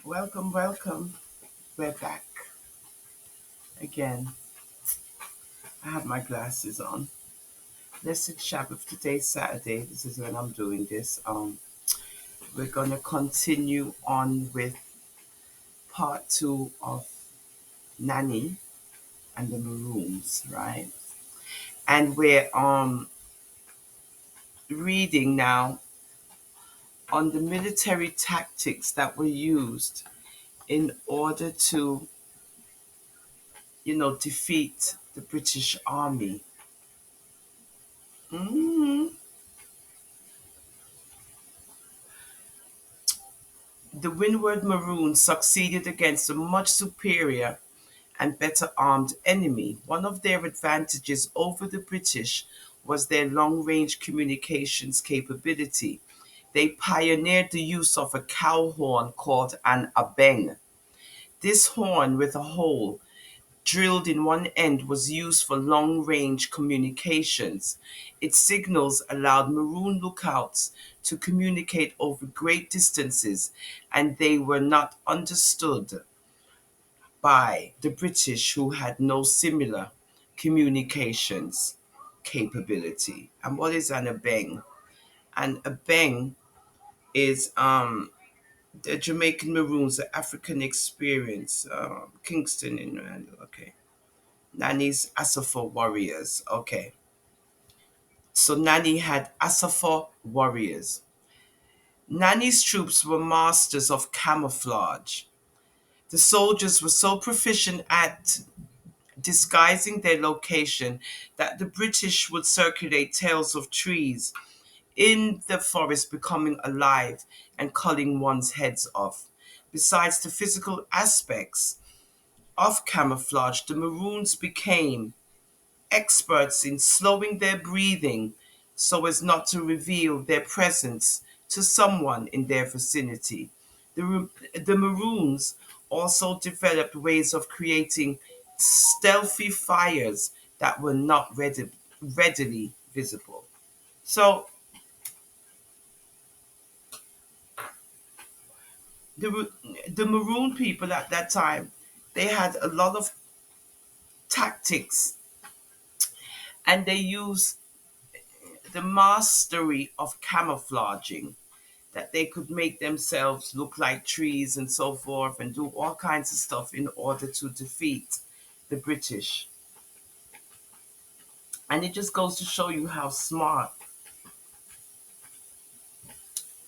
Welcome, welcome. We're back again. I have my glasses on. Blessed Sabbath. Today's Saturday. This is when I'm doing this. We're gonna continue on with part two of Nanny and the Maroons, right? And we're reading now on the military tactics that were used in order to, defeat the British Army. Mhm. The Windward Maroons succeeded against a much superior and better armed enemy. One of their advantages over the British was their long range communications capability. They pioneered the use of a cow horn called an abeng. This horn with a hole drilled in one end was used for long range communications. Its signals allowed Maroon lookouts to communicate over great distances, and they were not understood by the British, who had no similar communications capability. And what is an abeng? An abeng is the Jamaican Maroons, the African experience, Kingston in Randall. Okay. Nanny's Asafo warriors. Okay. So Nanny had Asafo warriors. Nanny's troops were masters of camouflage. The soldiers were so proficient at disguising their location that the British would circulate tales of trees in the forest becoming alive and culling one's heads off. Besides the physical aspects of camouflage, the Maroons became experts in slowing their breathing so as not to reveal their presence to someone in their vicinity. The Maroons also developed ways of creating stealthy fires that were not readily visible. So the, the Maroon people at that time, they had a lot of tactics, and they used the mastery of camouflaging, that they could make themselves look like trees and so forth and do all kinds of stuff in order to defeat the British. And it just goes to show you how smart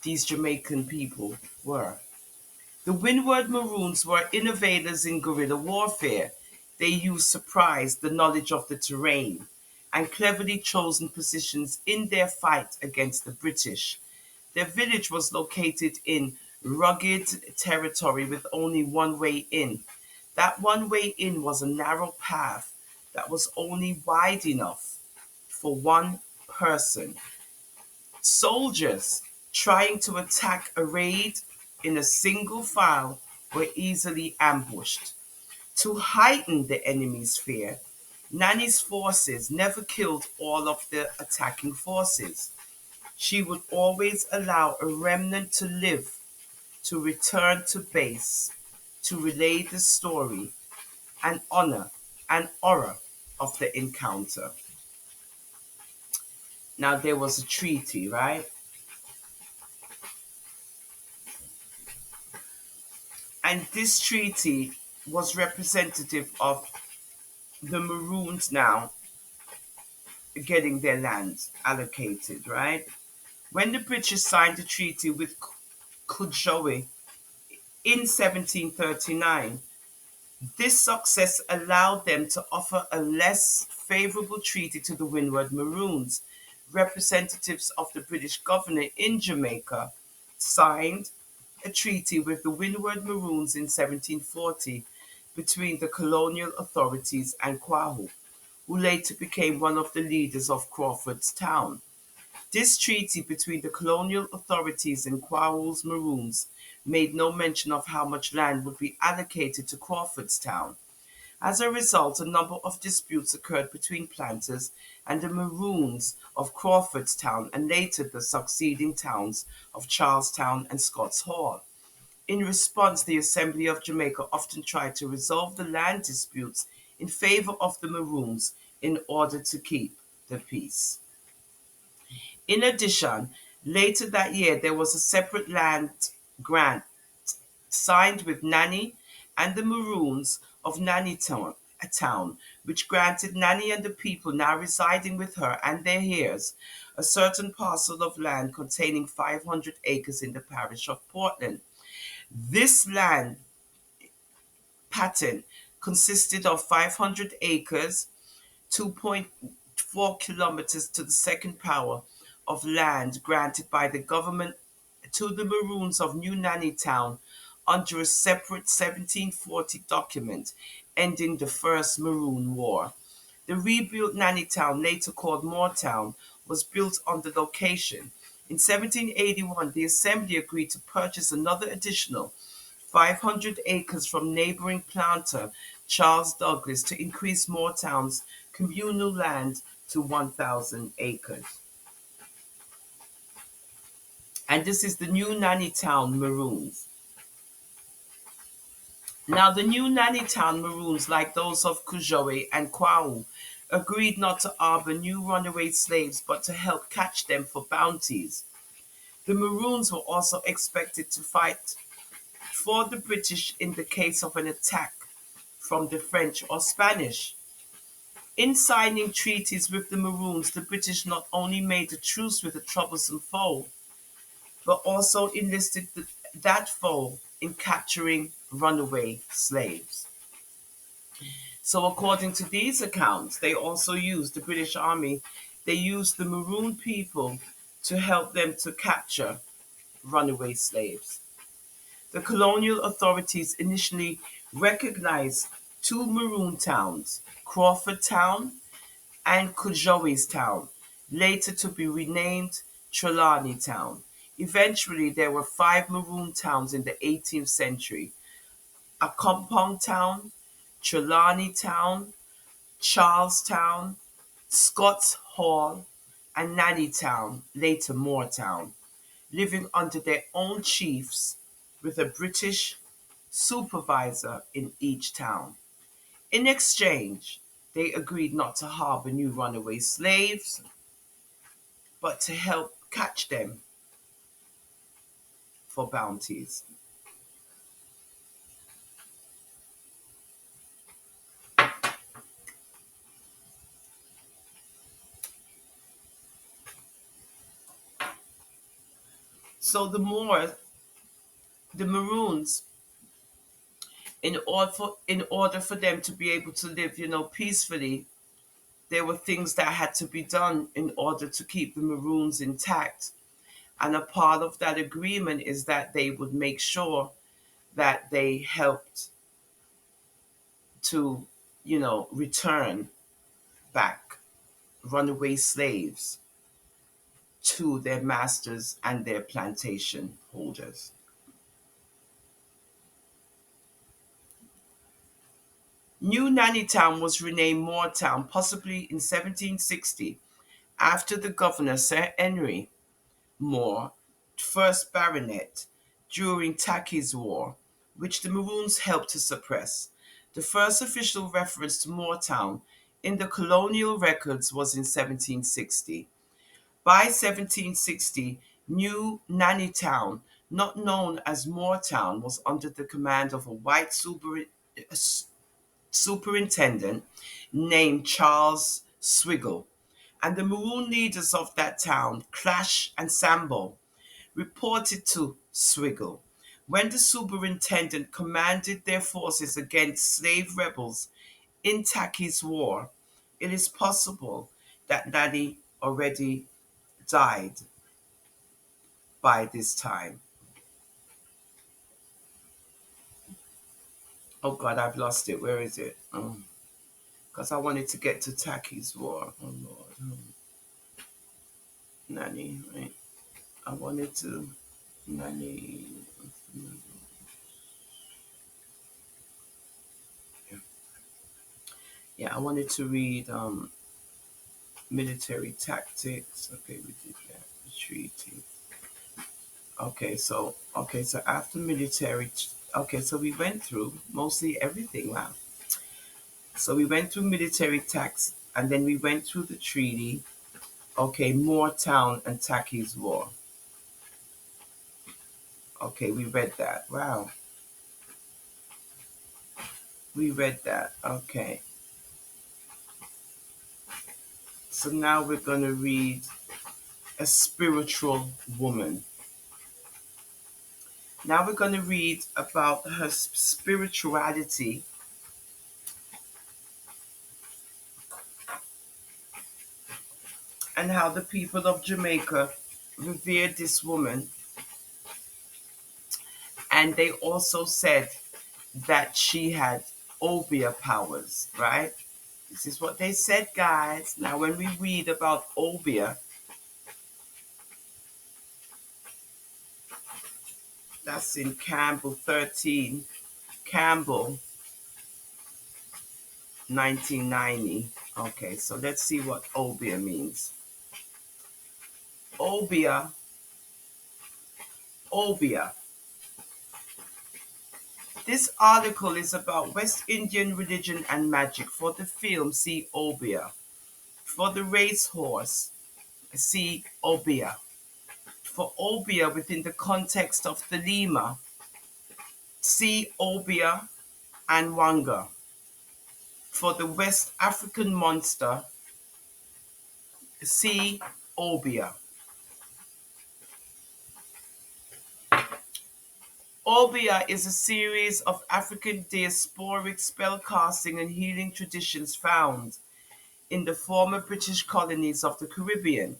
these Jamaican people were. The Windward Maroons were innovators in guerrilla warfare. They used surprise, the knowledge of the terrain, and cleverly chosen positions in their fight against the British. Their village was located in rugged territory with only one way in. That one way in was a narrow path that was only wide enough for one person. Soldiers trying to attack a raid in a single file were easily ambushed. To heighten the enemy's fear, Nanny's forces never killed all of the attacking forces. She would always allow a remnant to live, to return to base, to relay the story and honor and horror of the encounter. Now, there was a treaty, right? And this treaty was representative of the Maroons now getting their lands allocated, right? When the British signed the treaty with Kujoe in 1739, this success allowed them to offer a less favorable treaty to the Windward Maroons. Representatives of the British governor in Jamaica signed a treaty with the Windward Maroons in 1740 between the colonial authorities and Kwahu, who later became one of the leaders of Crawford's Town. This treaty between the colonial authorities and Kwahu's Maroons made no mention of how much land would be allocated to Crawfordstown. As a result, a number of disputes occurred between planters and the Maroons of Crawfordstown and later the succeeding towns of Charlestown and Scots Hall. In response, the Assembly of Jamaica often tried to resolve the land disputes in favor of the Maroons in order to keep the peace. In addition, later that year there was a separate land grant signed with Nanny and the Maroons of Nanny Town, which granted Nanny and the people now residing with her and their heirs a certain parcel of land containing 500 acres in the parish of Portland. This land patent consisted of 500 acres, 2.4 kilometers to the second power of land granted by the government to the Maroons of New Nanny Town under a separate 1740 document ending the First Maroon War. The rebuilt Nanny Town, later called Moortown, was built on the location. In 1781, the Assembly agreed to purchase another additional 500 acres from neighboring planter Charles Douglas to increase Moortown's communal land to 1,000 acres. And this is the new Nanny Town Maroons. Now, the new Nanny Town Maroons, like those of Kujoe and Kwau, agreed not to harbor new runaway slaves but to help catch them for bounties. The Maroons were also expected to fight for the British in the case of an attack from the French or Spanish. In signing treaties with the Maroons, the British not only made a truce with a troublesome foe, but also enlisted that foe in capturing runaway slaves. So, according to these accounts, they also used the British Army, they used the Maroon people to help them to capture runaway slaves. The colonial authorities initially recognized two Maroon towns, Crawford Town and Kujoe's Town, later to be renamed Trelawney Town. Eventually, there were five Maroon towns in the 18th century: Accompong Town, Trelawney Town, Charlestown, Scots Hall, and Nanny Town, later Moortown, living under their own chiefs with a British supervisor in each town. In exchange, they agreed not to harbor new runaway slaves, but to help catch them for bounties. So the Maroons, in order for them to be able to live, peacefully, there were things that had to be done in order to keep the Maroons intact. And a part of that agreement is that they would make sure that they helped to, return back runaway slaves to their masters and their plantation holders. New Nannytown was renamed Moortown, possibly in 1760, after the governor, Sir Henry Moore, first baronet, during Tacky's War, which the Maroons helped to suppress. The first official reference to Moortown in the colonial records was in 1760. By 1760, New Nannytown, not known as Moortown, was under the command of a white superintendent named Charles Swiggle, and the Maroon leaders of that town, Clash and Sambo, reported to Swiggle. When the superintendent commanded their forces against slave rebels in Tacky's War, it is possible that Nanny already died by this time. Oh God, I've lost it. Where is it? Because I wanted to get to Tacky's War. Oh Lord. Nanny, right? I wanted to. Nanny. Yeah, yeah, I wanted to read military tactics. Okay, we did that. Treaty. Okay, so after military, okay, so we went through mostly everything. Wow. So we went through military tax, and then we went through the treaty. Okay, Moortown and Taki's War. Okay, we read that. Wow, we read that. Okay, so now we're gonna read a spiritual woman. Now we're gonna read about her spirituality and how the people of Jamaica revered this woman, and they also said that she had obia powers, right? This is what they said, guys. Now, when we read about obia, that's in Campbell 13, Campbell 1990. Okay, so let's see what obia means. Obia, obia. This article is about West Indian religion and magic. For the film, see obia. For the racehorse, see obia. For obia within the context of the Lima, see obia and wanga. For the West African monster, see obia. Obia is a series of African diasporic spellcasting and healing traditions found in the former British colonies of the Caribbean.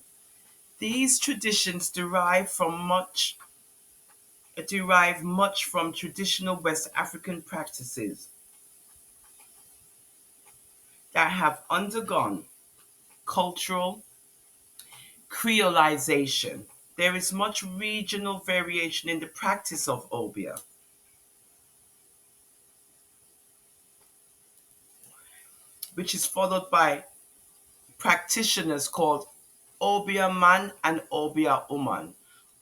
These traditions derive much from traditional West African practices that have undergone cultural creolization. There is much regional variation in the practice of obia, which is followed by practitioners called Obia man and Obia woman.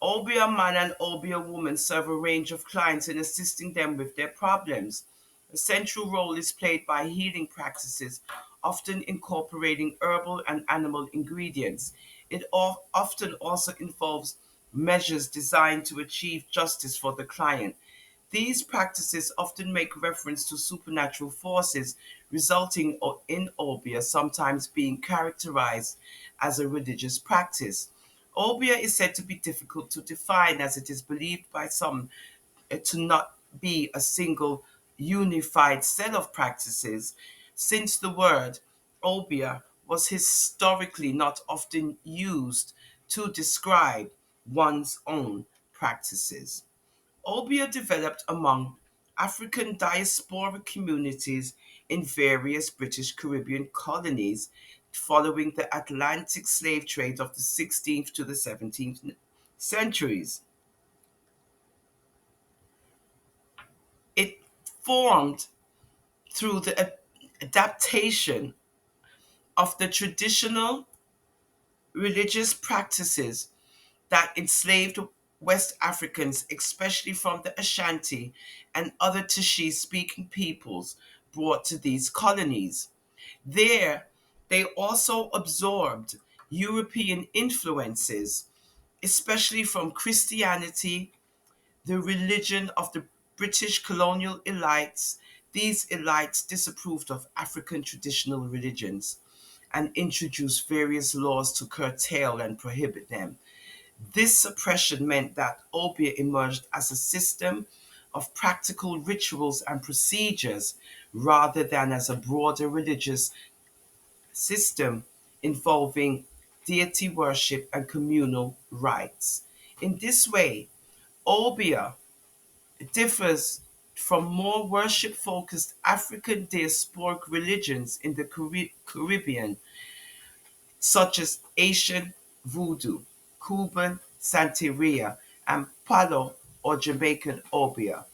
Obia man and Obia woman serve a range of clients in assisting them with their problems. A central role is played by healing practices, often incorporating herbal and animal ingredients. It often also involves measures designed to achieve justice for the client. These practices often make reference to supernatural forces resulting in obia, sometimes being characterized as a religious practice. Obia is said to be difficult to define as it is believed by some to not be a single unified set of practices, since the word obia was historically not often used to describe one's own practices. Obia developed among African diaspora communities in various British Caribbean colonies following the Atlantic slave trade of the 16th to the 17th centuries. It formed through the adaptation of the traditional religious practices that enslaved West Africans, especially from the Ashanti and other Tushi speaking peoples, brought to these colonies. There, they also absorbed European influences, especially from Christianity, the religion of the British colonial elites. These elites disapproved of African traditional religions and introduced various laws to curtail and prohibit them. This suppression meant that opiate emerged as a system of practical rituals and procedures rather than as a broader religious system involving deity worship and communal rites. In this way, obia differs from more worship focused African diasporic religions in the Caribbean, such as Asian voodoo, Cuban Santeria, and Palo or Jamaican Obia.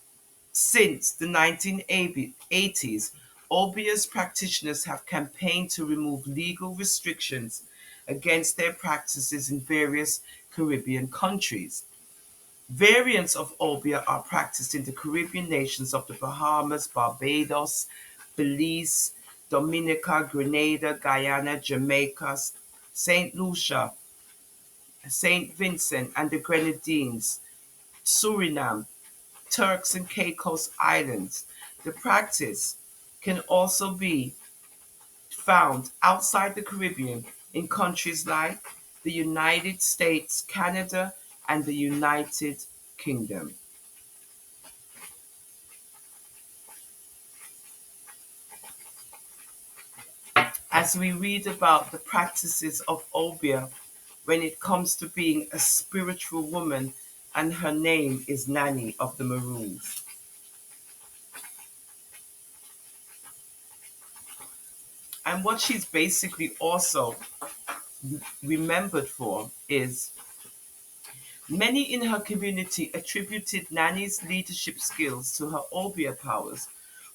Since the 1980s, Obia's practitioners have campaigned to remove legal restrictions against their practices in various Caribbean countries. Variants of obeah are practiced in the Caribbean nations of the Bahamas, Barbados, Belize, Dominica, Grenada, Guyana, Jamaica, St. Lucia, St. Vincent and the Grenadines, Suriname, Turks and Caicos Islands. The practice can also be found outside the Caribbean in countries like the United States, Canada, and the United Kingdom. As we read about the practices of Obia when it comes to being a spiritual woman, and her name is Nanny of the Maroons. And what she's basically also remembered for is many in her community attributed Nanny's leadership skills to her Obeah powers.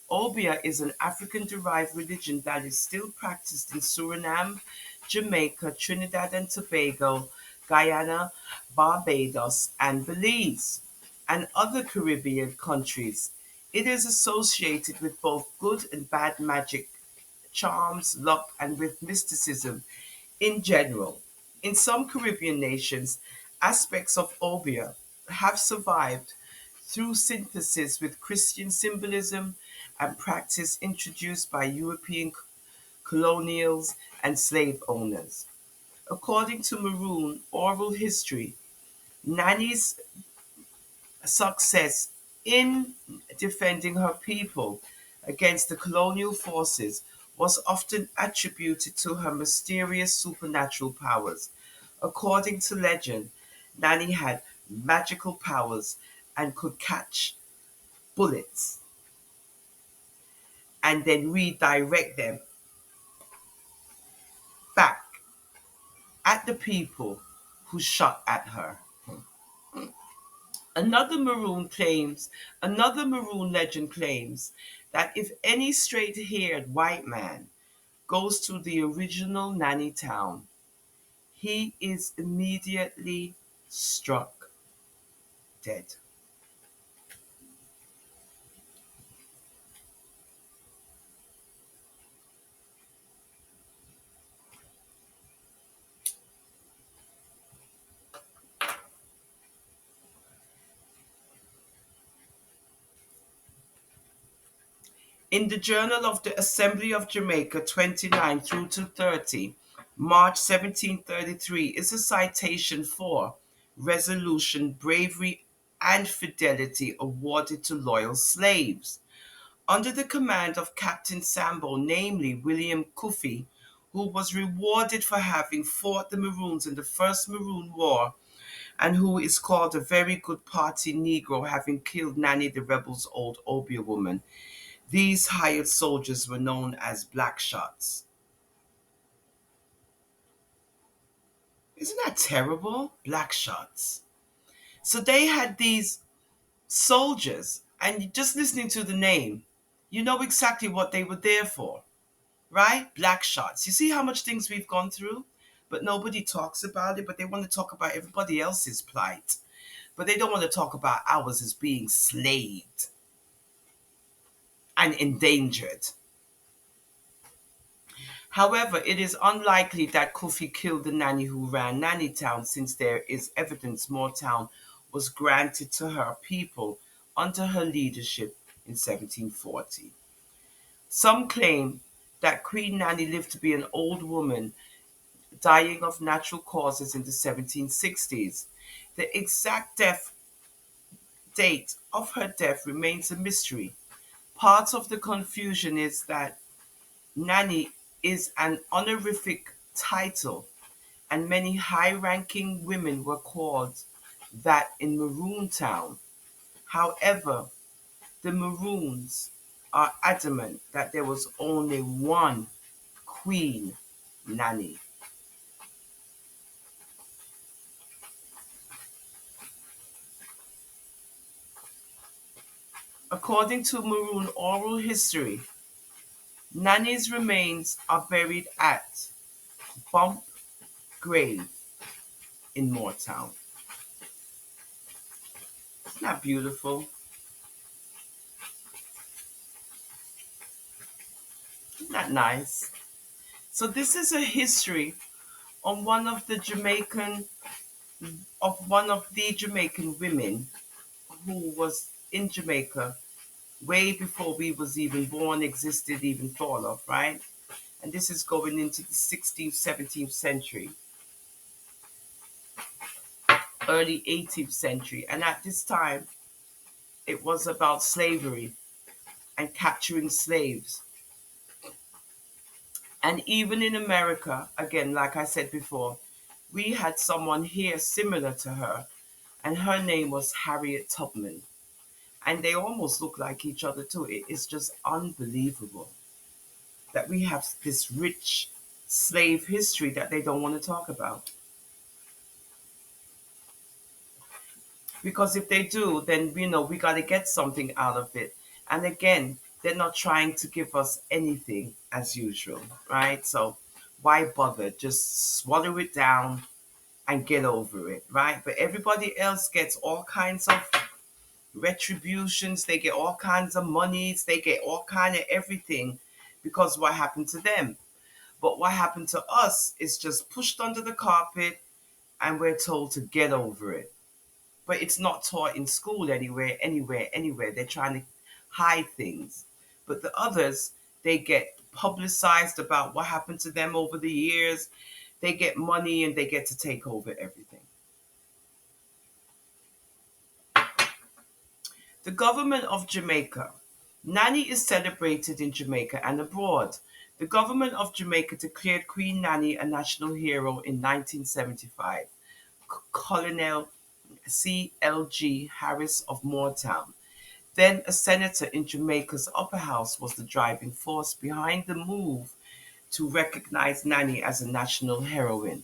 Obeah is an African derived religion that is still practiced in Suriname, Jamaica, Trinidad and Tobago, Guyana, Barbados, and Belize, and other Caribbean countries. It is associated with both good and bad magic, charms, luck, and with mysticism in general. In some Caribbean nations, aspects of Obeah have survived through synthesis with Christian symbolism and practice introduced by European colonials and slave owners. According to Maroon oral history, Nanny's success in defending her people against the colonial forces was often attributed to her mysterious supernatural powers. According to legend, Nanny had magical powers and could catch bullets and then redirect them back at the people who shot at her. Another another Maroon legend claims that if any straight-haired white man goes to the original Nanny town, he is immediately struck dead. In the Journal of the Assembly of Jamaica 29 through to 30, March 1733 is a citation for resolution, bravery, and fidelity awarded to loyal slaves. Under the command of Captain Sambo, namely William Cuffy, who was rewarded for having fought the Maroons in the First Maroon War, and who is called a very good party Negro, having killed Nanny the rebel's old Obeah woman. These hired soldiers were known as black shots. Isn't that terrible? Black shots. So they had these soldiers, and just listening to the name, you know exactly what they were there for, right? Black shots. You see how much things we've gone through, but nobody talks about it, but they want to talk about everybody else's plight. But they don't want to talk about ours as being slaved and endangered. However, it is unlikely that Kofi killed the nanny who ran Nanny Town, since there is evidence Moortown was granted to her people under her leadership in 1740. Some claim that Queen Nanny lived to be an old woman dying of natural causes in the 1760s. The exact death date of her death remains a mystery. Part of the confusion is that Nanny is an honorific title, and many high ranking women were called that in Maroon Town. However, the Maroons are adamant that there was only one Queen Nanny. According to Maroon oral history, Nanny's remains are buried at Bump Grave in Moortown. that beautiful? Isn't that nice? So this is a history on one of the Jamaican women who was in Jamaica way before we was even born, existed, even thought of, right? And this is going into the 16th, 17th century, early 18th century. And at this time, it was about slavery and capturing slaves. And even in America, again, like I said before, we had someone here similar to her, and her name was Harriet Tubman. And they almost look like each other too. It is just unbelievable that we have this rich slave history that they don't want to talk about. Because if they do, then we got to get something out of it. And again, they're not trying to give us anything as usual, right? So why bother? Just swallow it down and get over it, right? But everybody else gets all kinds of retributions, they get all kinds of monies, they get all kind of everything because what happened to them. But what happened to us is just pushed under the carpet and we're told to get over it. But it's not taught in school anywhere. They're trying to hide things. But the others, they get publicized about what happened to them over the years. They get money and they get to take over everything. The government of Jamaica. Nanny is celebrated in Jamaica and abroad. The government of Jamaica declared Queen Nanny a national hero in 1975. Colonel C.L.G. Harris of Moortown, then a senator in Jamaica's upper house, was the driving force behind the move to recognize Nanny as a national heroine.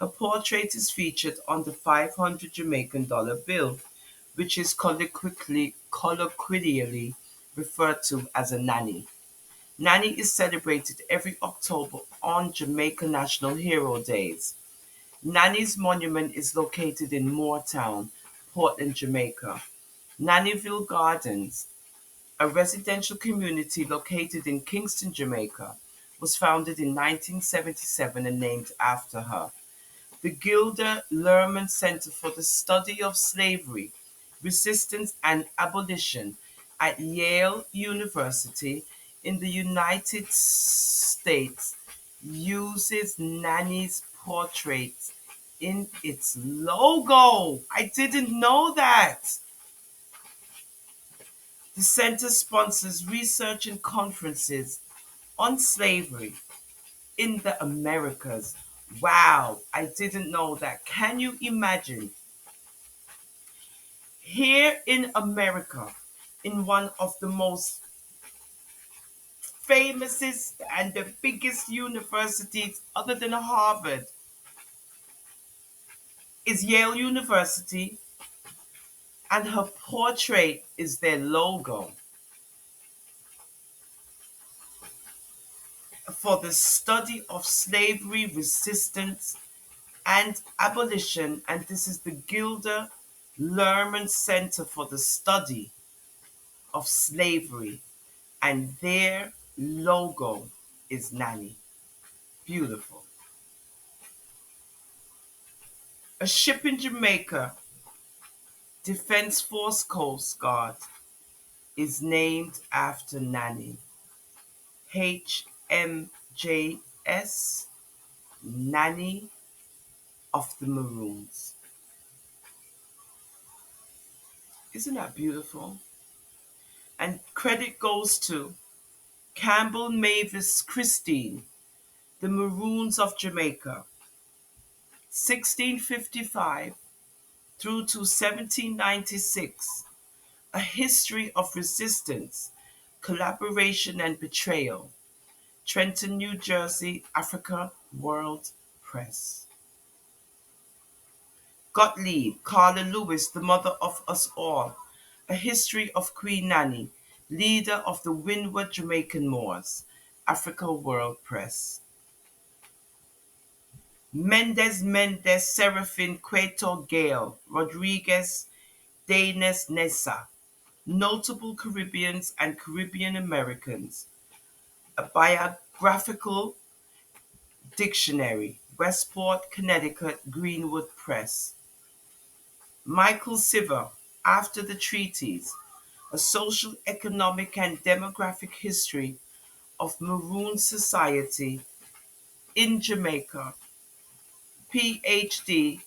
Her portrait is featured on the 500 Jamaican dollar bill, which is colloquially referred to as a nanny. Nanny is celebrated every October on Jamaica National Hero Days. Nanny's monument is located in Moortown, Portland, Jamaica. Nannyville Gardens, a residential community located in Kingston, Jamaica, was founded in 1977 and named after her. The Gilder Lehrman Center for the Study of Slavery, Resistance and Abolition at Yale University in the United States uses Nanny's portrait in its logo. I didn't know that. The center sponsors research and conferences on slavery in the Americas. Wow, I didn't know that. Can you imagine? Here in America, in one of the most famous and the biggest universities other than Harvard is Yale University, and her portrait is their logo for the study of slavery, resistance, and abolition. And this is the Gilder Lehrman Center for the Study of Slavery, and their logo is Nanny. Beautiful. A ship in Jamaica, Defense Force Coast Guard, is named after Nanny. HMJS, Nanny of the Maroons. Isn't that beautiful? And credit goes to Campbell Mavis Christine, the Maroons of Jamaica, 1655 through to 1796, a history of resistance, collaboration, and betrayal. Trenton, New Jersey, Africa World Press. Gottlieb, Carla Lewis, the mother of us all, a history of Queen Nanny, leader of the Windward Jamaican Moors. Africa World Press. Mendez, Serafin, Cueto, Gale, Rodriguez, Danes Nessa, Notable Caribbeans and Caribbean Americans, a biographical dictionary, Westport, Connecticut, Greenwood Press. Michael Siver, After the Treaties, a social, economic, and demographic history of Maroon society in Jamaica. PhD,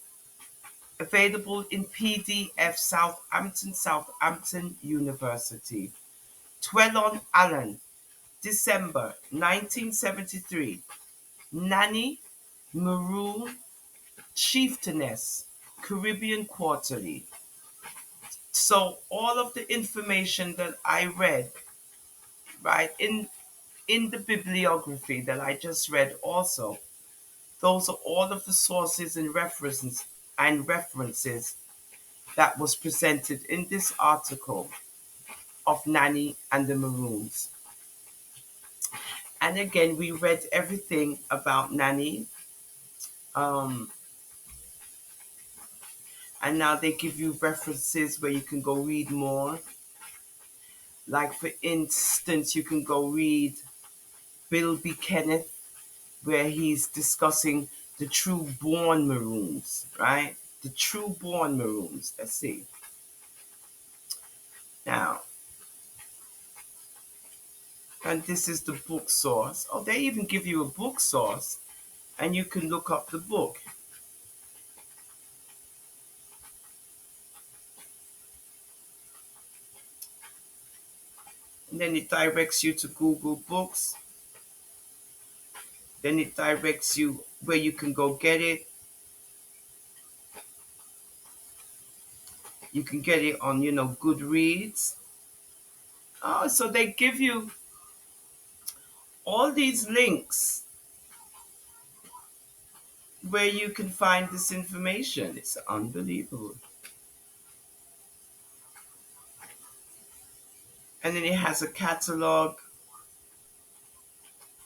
available in PDF, Southampton University. Twelon Allen, December 1973. Nanny, Maroon, Chieftainess, Caribbean Quarterly. So all of the information that I read, right, in the bibliography that I just read also, those are all of the sources and references that was presented in this article of Nanny and the Maroons. And again, we read everything about Nanny. Um, and now they give you references where you can go read more. Like, for instance, you can go read Bill B. Kenneth, where he's discussing the true born Maroons, right? The true born Maroons. Let's see. Now, and this is the book source. Oh, they even give you a book source, and you can look up the book. And then it directs you to Google Books. Then it directs you where you can go get it. You can get it on, Goodreads. Oh, so they give you all these links where you can find this information. It's unbelievable. And then it has a catalog.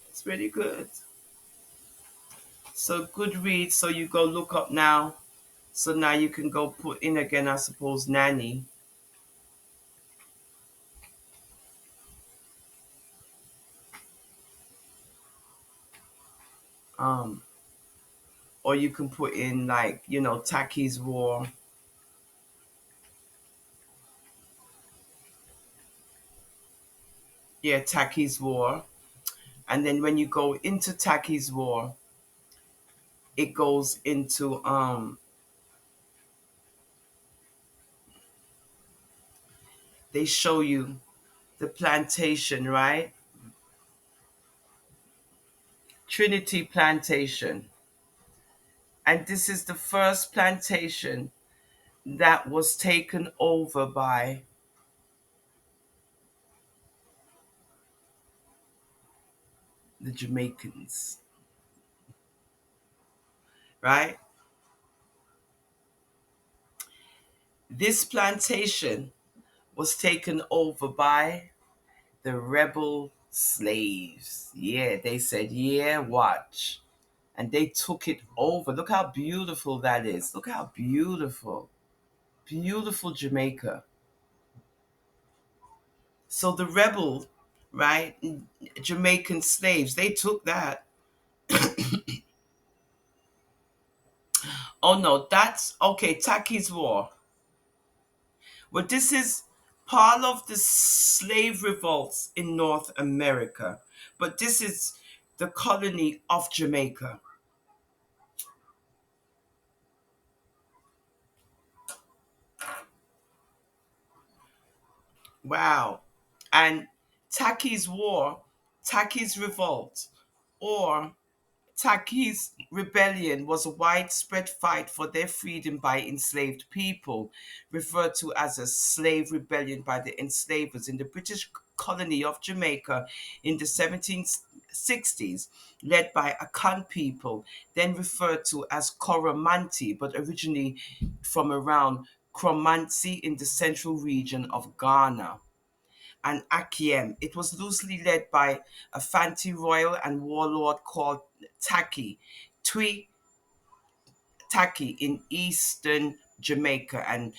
It's really good. So Goodreads, so you go look up now. So now you can go put in again, I suppose, Nanny. Um, or you can put in, like, Taki's War. Yeah, Taki's War. And then when you go into Taki's War, it goes into they show you the plantation, right? Trinity Plantation. And this is the first plantation that was taken over by the Jamaicans, right? This plantation was taken over by the rebel slaves. Yeah, they said, yeah, watch. And they took it over. Look how beautiful that is. Look how beautiful. Beautiful Jamaica. So the rebel, right, Jamaican slaves, they took that. Oh no, that's okay, Taki's War. Well, this is part of the slave revolts in North America, but this is the colony of Jamaica. Wow. And Taki's War, Taki's Revolt, or Taki's rebellion was a widespread fight for their freedom by enslaved people, referred to as a slave rebellion by the enslavers in the British colony of Jamaica in the 1760s, led by Akan people, then referred to as Coromantee, but originally from around Cromancy in the central region of Ghana, and Akiem. It was loosely led by a Fanti royal and warlord called Taki, Tui Taki in eastern Jamaica, and